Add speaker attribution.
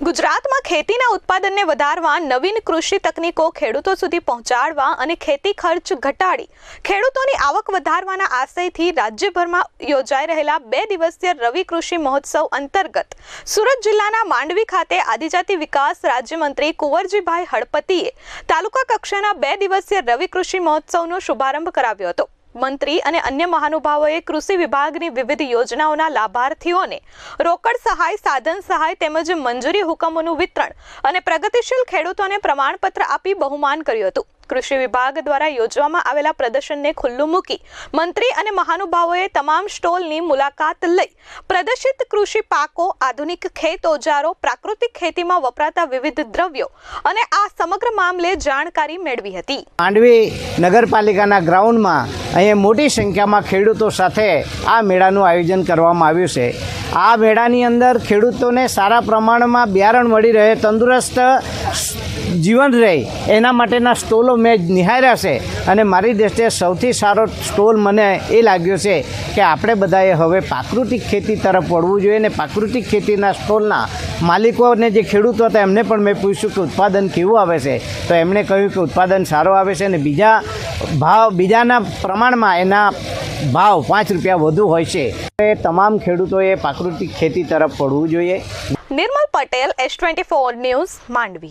Speaker 1: ગુજરાતમાં ખેતીના ઉત્પાદનને વધારવા નવીન કૃષિ તકનીકો ખેડૂતો સુધી પહોંચાડવા અને ખેતી ખર્ચ ઘટાડી ખેડૂતોની આવક વધારવાના આશયથી રાજ્યભરમાં યોજાઈ રહેલા 2 દિવસીય રવિ કૃષિ મહોત્સવ અંતર્ગત સુરત જિલ્લાના માંડવી ખાતે આદિજાતિ વિકાસ રાજ્યમંત્રી કુંવરજીભાઈ હળપતિએ તાલુકા કક્ષાના 2 દિવસીય રવિ કૃષિ મહોત્સવનો શુભારંભ કરાવ્યો હતો। મંત્રી અને અન્ય મહાનુભાવોએ કૃષિ વિભાગની વિવિધ યોજનાઓના લાભાર્થીઓને રોકડ સહાય, સાધન સહાય તેમજ મંજૂરી હુકમોનું વિતરણ અને પ્રગતિશીલ ખેડૂતોને પ્રમાણપત્ર આપી બહુમાન કર્યું હતું। કૃષિ વિભાગ દ્વારા યોજવામાં આવેલા પ્રદર્શનને ખુલ્લું મૂકી મંત્રી અને મહાનુભાવોએ તમામ સ્ટોલની મુલાકાત લઈ પ્રદર્શિત કૃષિ પાકો, આધુનિક ખેત ઓજારો, પ્રાકૃતિક ખેતીમાં વપરાતા વિવિધ દ્રવ્યો અને આ સમગ્ર મામલે જાણકારી મેળવી હતી।
Speaker 2: માંડવી નગરપાલિકાના ગ્રાઉન્ડમાં અહીંયા મોટી સંખ્યામાં ખેડૂતો સાથે આ મેળાનું આયોજન કરવામાં આવ્યું છે। આ મેળાની અંદર ખેડૂતોને સારા પ્રમાણમાં બિયારણ મળી રહે, તંદુરસ્ત જીવન રહે એના માટેના સ્ટોલો મેં નિહાળ્યા છે અને મારી દ્રષ્ટિએ સૌથી સારો સ્ટોલ મને એ લાગ્યો છે કે આપણે બધાએ હવે પ્રાકૃતિક ખેતી તરફ વળવું જોઈએ અને પ્રાકૃતિક ખેતીના સ્ટોલના માલિકોને જે ખેડૂતો હતા એમને પણ મેં પૂછ્યું કે ઉત્પાદન કેવું આવે છે, તો એમણે કહ્યું કે ઉત્પાદન સારું આવે છે અને બીજાના પ્રમાણમાં એના ભાવ 5 રૂપિયા વધુ હોય છે। તમામ ખેડૂતોએ પ્રાકૃતિક ખેતી તરફ વળવું જોઈએ।
Speaker 1: નિર્મલ પટેલ, S24 ન્યૂઝ, માંડવી।